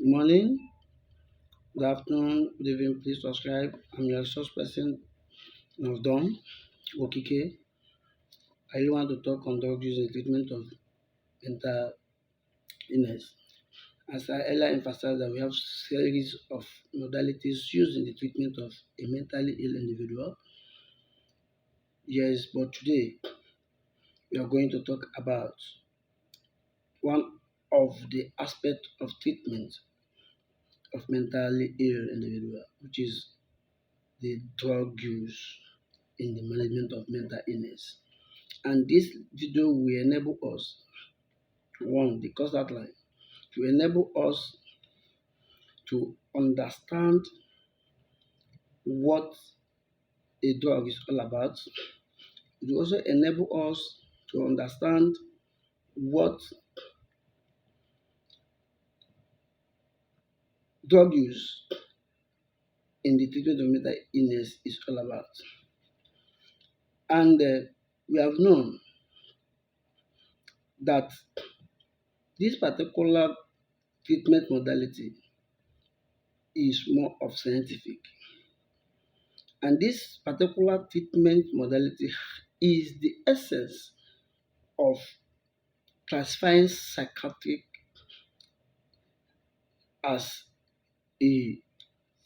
Good morning, good afternoon, good evening. Please subscribe. I'm your resource person of Dom, Wokike. I really want to talk on drug use and treatment of mental illness. As I earlier emphasized that we have series of modalities used in the treatment of a mentally ill individual. Yes, but today we are going to talk about one of the aspects of treatment of mentally ill individual, which is the drug use in the management of mental illness. And this video will enable us to one, the course outline, to enable us to understand what a drug is all about. It will also enable us to understand what drug use in the treatment of mental illness is all about. And we have known that this particular treatment modality is more of scientific. And this particular treatment modality is the essence of classifying psychiatric as a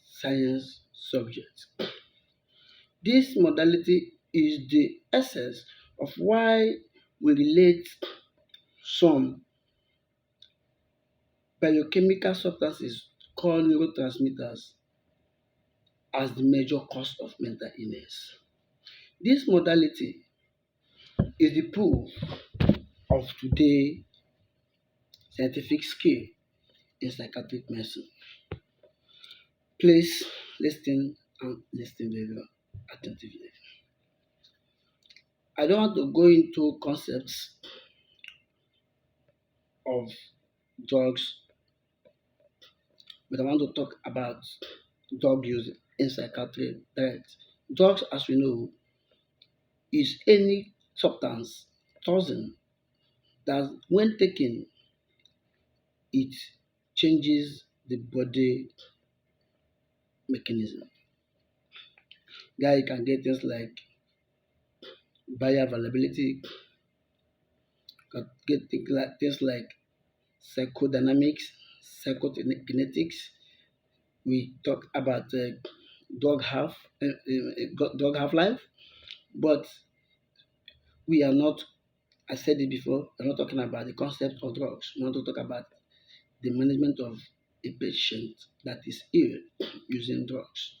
science subject. This modality is the essence of why we relate some biochemical substances called neurotransmitters as the major cause of mental illness. This modality is the proof of today's scientific skill in psychiatric medicine. Please listen and listen very well attentively. I don't want to go into concepts of drugs, but I want to talk about drug use in psychiatry direct. Drugs, as we know, is any substance, toxin, that when taken, it changes the body mechanism. There you can get things like bioavailability, can get things like psychodynamics, psychokinetics. We talk about drug half life, but we are not. I said it before. We're not talking about the concept of drugs. We want to talk about the management of a patient that is ill using drugs.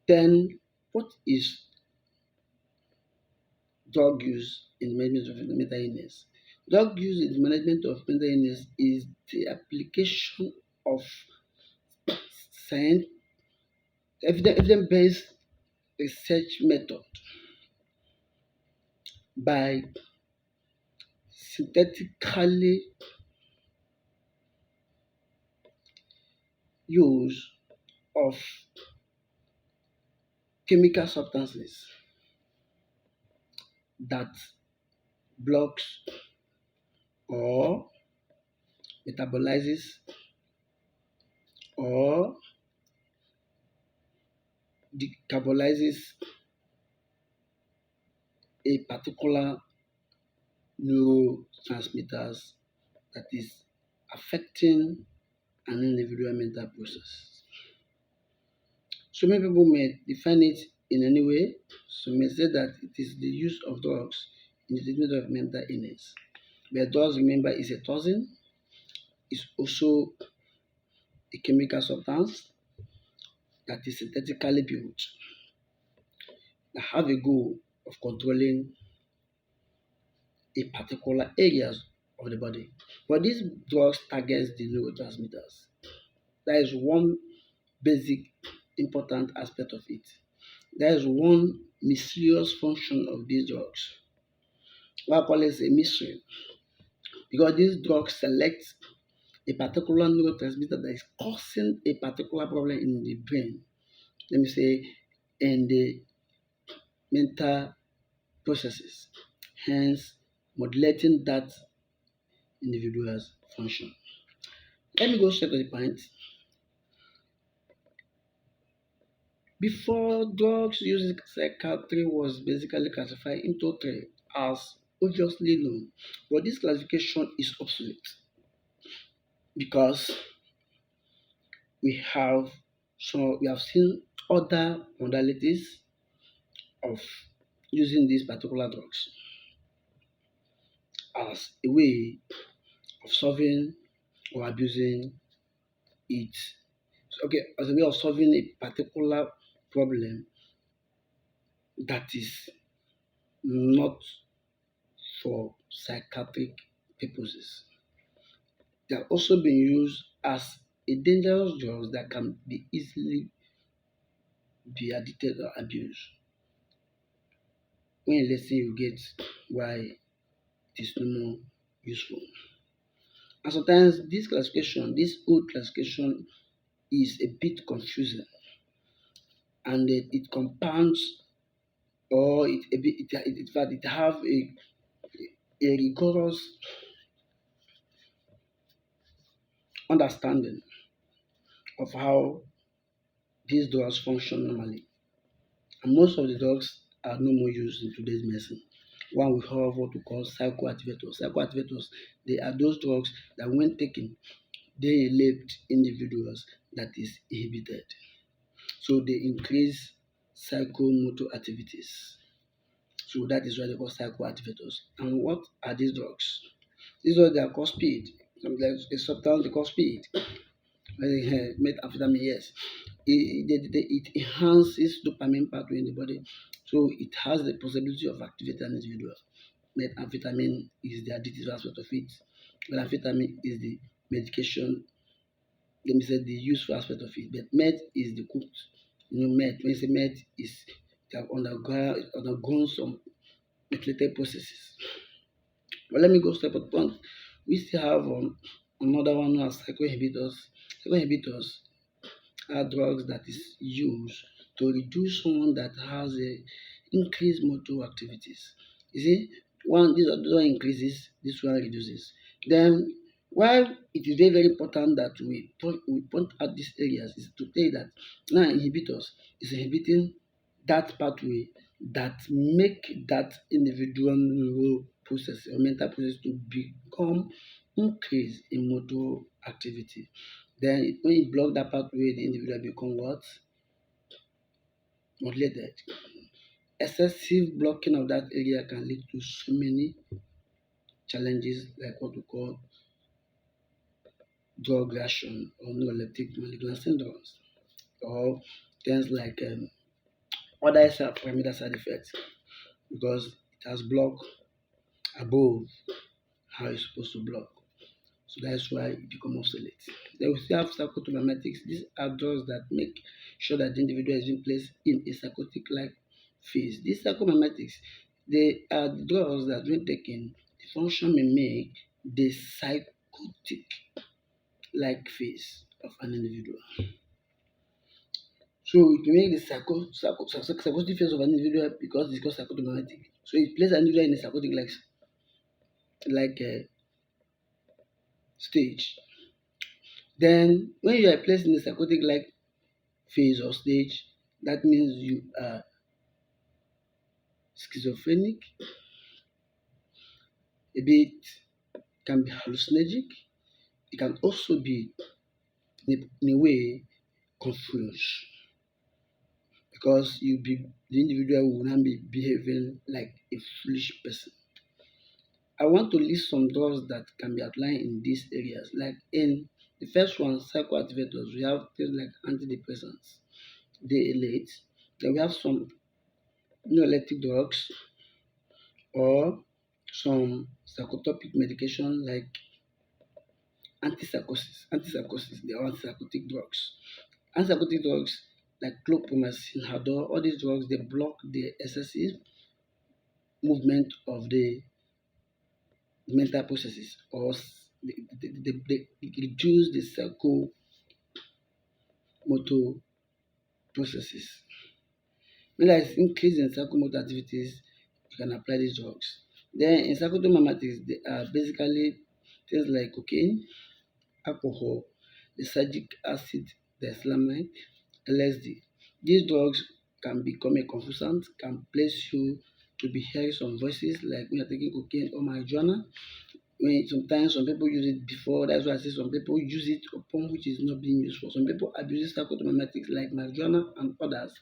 Then, what is drug use in management of mental illness? Drug use in the management of mental illness is the application of science, evidence-based research method by synthetically use of chemical substances that blocks or metabolizes or decarbonizes a particular neurotransmitters that is affecting an individual mental process. So many people may define it in any way. Some may say that it is the use of drugs in the treatment of mental illness. But drugs, remember, is a toxin. It's also a chemical substance that is synthetically built that have a goal of controlling a particular areas of the body. But these drugs targets the neurotransmitters. That is one basic important aspect of it. That is one mysterious function of these drugs. Why I call it a mystery? Because these drugs select a particular neurotransmitter that is causing a particular problem in the brain. Let me say in the mental processes, hence modulating that individual's function. Let me go straight to the point. Before, drugs used in psychiatry was basically classified into three as obviously known, but this classification is obsolete because we have seen other modalities of using these particular drugs as a way of solving or abusing it. Okay, as a way of solving a particular problem that is not for psychiatric purposes. They have also been used as a dangerous drug that can be easily be addicted or abused. When you listen, you get why it is no more useful. And sometimes this old classification is a bit confusing and it compounds or in fact it have a rigorous understanding of how these drugs function normally. And most of the drugs are no more used in today's medicine. One we have what we call psychoactivators. Psychoactivators, they are those drugs that when taken, they elevate individuals that is inhibited. So they increase psychomotor activities. So that is why they call psychoactivators. And what are these drugs? These drugs they are called speed. There's a substance they call speed. Methamphetamine, yes. It enhances dopamine pathway in the body, so it has the possibility of activating an individual. Methamphetamine is the addictive aspect of it. Methamphetamine is the medication, let me say the useful aspect of it. But meth is the cooked. Meth, when you say meth, is they have undergone some methylated processes. But let me go step by point. We still have another one as psychoinhibitors. Psychoinhibitors are drugs that is used to reduce someone that has a increased motor activities. You see, this one increases, this one reduces. Then while it is very, very important that we point out these areas is to tell you that now inhibitors is inhibiting that pathway that make that individual neural process or mental process to become increase in motor activity. Then when you block that pathway, the individual become what? Modulated. Excessive blocking of that area can lead to so many challenges like what we call drug reaction or neuroleptic molecular syndromes or things like other pyramidal side effects because it has blocked above how it's supposed to block. So that's why it becomes obsolete. Then we still have psychotomimetics. These are drugs that make sure that the individual is being placed in a psychotic-like phase. These psychomimetics, they are the drugs that when taken, the function may make the psychotic-like phase of an individual. So it may make the psychotic phase of an individual because it's called psychotomimetic. So it places an individual in a psychotic like stage. Then when you are placed in a psychotic-like phase or stage, that means you are schizophrenic, a bit can be hallucinogenic. It can also be in a way confused because the individual will not be behaving like a foolish person. I want to list some drugs that can be outlined in these areas. Like in the first one, psychoactivators, we have things like antidepressants, they elate. Then we have some neuroleptic drugs or some psychotropic medication like antipsychosis, they are antipsychotic drugs. Antipsychotic drugs like clopidogrel, Hador, all these drugs they block the excessive movement of the mental processes or they reduce the psychomotor processes. When there is increase in psychomotor activities, you can apply these drugs. Then in psychotomimetics, they are basically things like cocaine, alcohol, lysergic acid, diethylamide, LSD. These drugs can become a confusant, can place you to be hearing some voices like when you're taking cocaine or marijuana. When sometimes some people use it before, that's why I say some people use it upon which is not being used for. Some people abuse psychotomimetics like marijuana and others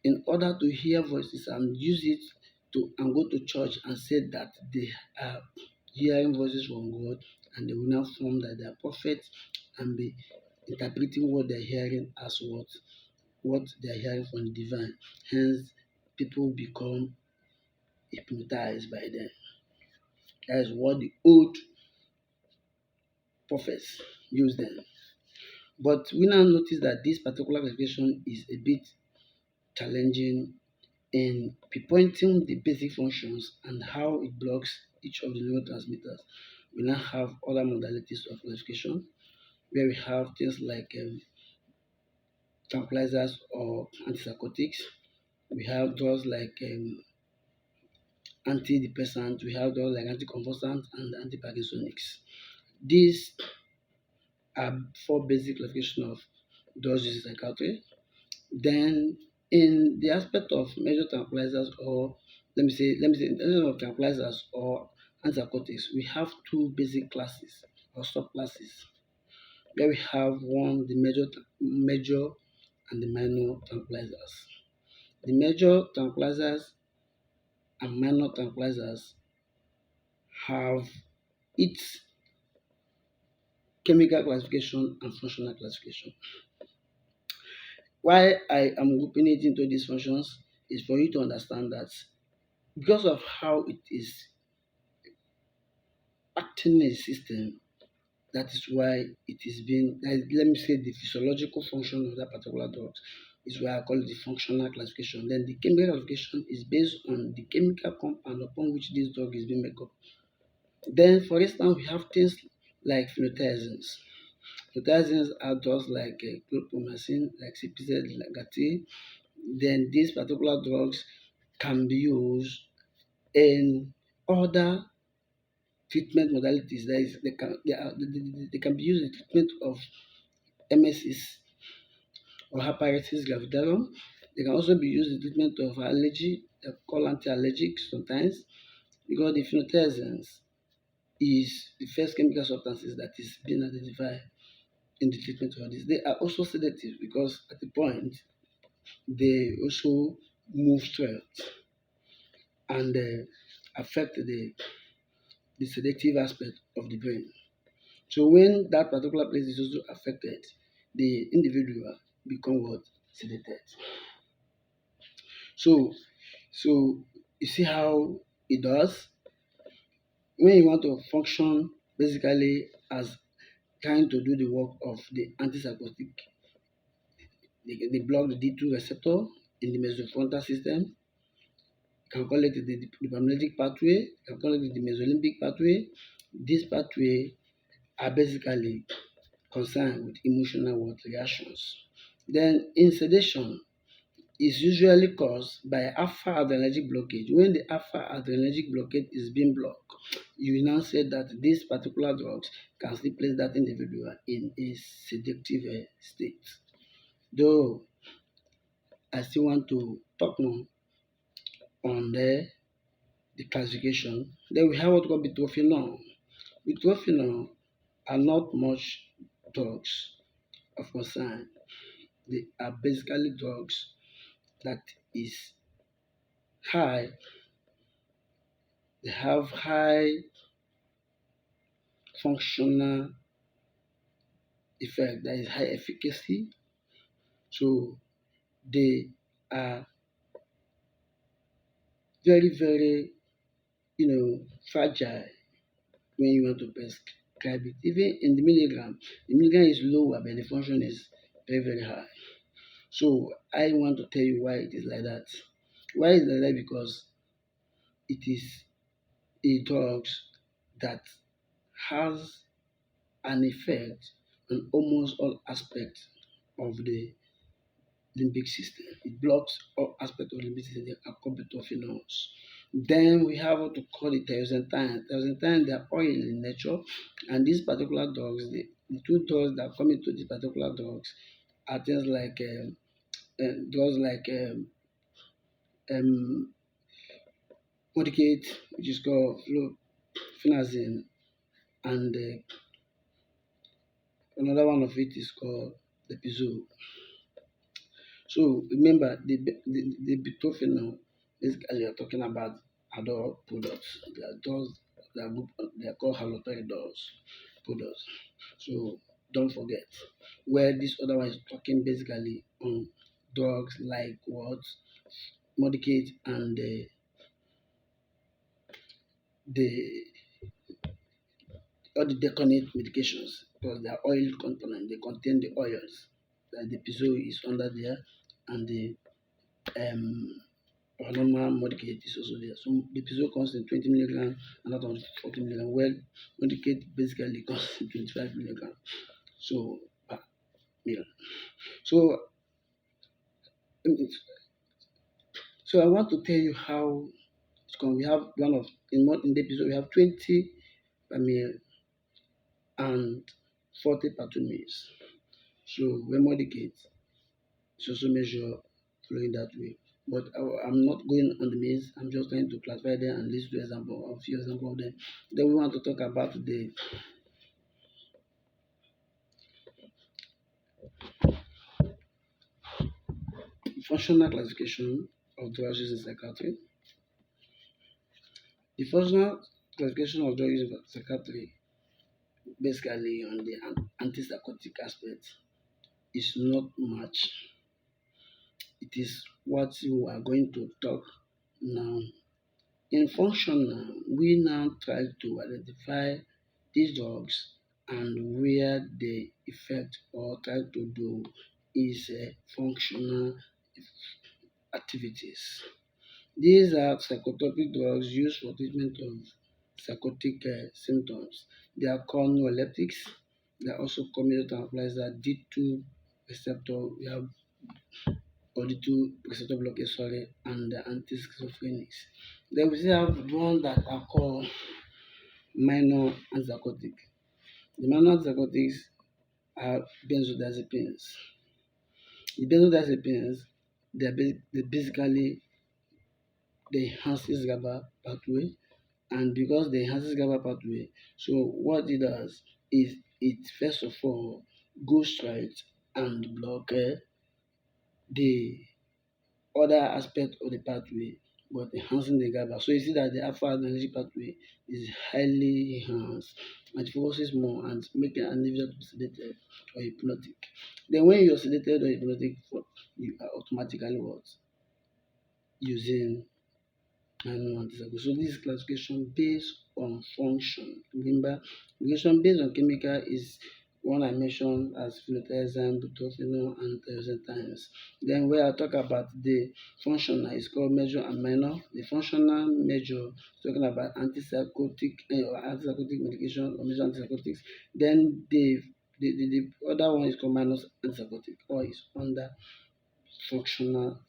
in order to hear voices and use it to and go to church and say that they are hearing voices from God, and they will now form that they are prophets and be interpreting what they're hearing as what they're hearing from the divine. Hence, people become hypnotized by them. That is what the old prophets used them. But we now notice that this particular classification is a bit challenging in pinpointing the basic functions and how it blocks each of the neurotransmitters. We now have other modalities of classification where we have things like tranquilizers or antipsychotics. We have drugs like antidepressants. We have drugs like anticonvulsants and antiparkinsonics. These are four basic classification of drugs used in psychiatry. Then, in the aspect of major tranquilizers, or let me say, in terms of tranquilizers or antipsychotics, we have two basic classes or subclasses where we have one the major and the minor tranquilizers. The major tranquilizers and minor tranquilizers have its chemical classification and functional classification. Why I am grouping it into these functions is for you to understand that because of how it is acting in the system, that is why it is being, let me say, the physiological function of that particular drug is why I call it the functional classification. Then the chemical classification is based on the chemical compound upon which this drug is being made up. Then, for instance, we have things like phenothiazines. Phenothiazines are drugs like chlorpromazine, like CPZ, like GATI. Then these particular drugs can be used in other treatment modalities. That is, they can be used in treatment of MSCs or hepatitis gravidarum. They can also be used in treatment of allergy, they call anti-allergic sometimes, because the phenothiazines is the first chemical substances that is being identified in the treatment of this. They are also sedative because at the point they also move straight and affect the sedative aspect of the brain. So when that particular place is also affected, the individual become what? Sedated. So so you see how it does? When you want to function basically as trying to do the work of the antipsychotic, they block the D2 receptor in the mesofrontal system. You can call it the dopaminergic pathway, you can call it the mesolimbic pathway. This pathway are basically concerned with emotional what reactions. Then in sedation is usually caused by alpha adrenergic blockage. When the alpha adrenergic blockage is being blocked, you will now say that these particular drugs can still place that individual in a sedative state. Though I still want to talk more on the classification. Then we have what we call butorphanol. Butorphanol are not much drugs of concern. They are basically drugs that is high, they have high functional effect, that is high efficacy. So they are very, very, fragile when you want to prescribe it. Even in the milligram is lower, but the function is very, very high. So I want to tell you why it is like that. Why is it like that? Because it is a drug that has an effect on almost all aspects of the limbic system. It blocks all aspects of the limbic system. They are called butorphanols. Then we have what to call it tyrosine. Tyrosine, they are oil in nature, and these particular drugs, the two drugs that come into this particular drugs are things like drugs like um, Wokike, which is called fluoxetine, and another one of it is called the pizzo. So remember, the butorphanol, basically you're talking about adult products. They are those they are called halotiridols products. So don't forget. Where this other one is talking basically on drugs like what Modicate and the all the deconate medications because they are oil component. They contain the oils. Like the pizzo is under there, and the um normal Modicate is also there. So the pizzo comes in 20 milligram and that one 40 milligram. Well, Modicate basically comes in 25 milligram. So per meal. So so I want to tell you how it can. We have one of in the episode we have 20 per meal and 40 per 2 meals. So when Modicate is also measured following that way. But I'm not going on the means. I'm just trying to classify them and list a few examples of them. Then we want to talk about the functional classification of drugs used in psychiatry. The functional classification of drugs used in psychiatry, basically on the antipsychotic aspect, is not much. It is what we are going to talk now. In functional, we now try to identify these drugs and where the effect or try to do is functional activities. These are psychotropic drugs used for treatment of psychotic symptoms. They are called neuroleptics. They are also called major tranquilizer D2 receptor. We have D2 receptor blockade, sorry, and the antischizophrenics. Then we still have one that are called minor antipsychotic. The minor antipsychotics are benzodiazepines. The benzodiazepines, they basically they enhances GABA pathway, and because they enhances GABA pathway, so what it does is it first of all goes straight and block the other aspect of the pathway, but enhancing the GABA. So you see that the alpha adrenergic pathway is highly enhanced and it focuses more on making an individual to be sedated or hypnotic. Then when you're sedated or hypnotic, you are automatically what? Using and so this is classification based on function. Remember, classification based on chemical is one I mentioned as phenothiazine, butorphanol, and times. Then where I talk about the functional is called major and minor. The functional measure is talking about antipsychotic medication or major antipsychotics. Then the other one is called minor antipsychotic or is under functional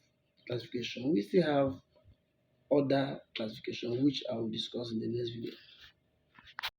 classification. We still have other classification which I will discuss in the next video.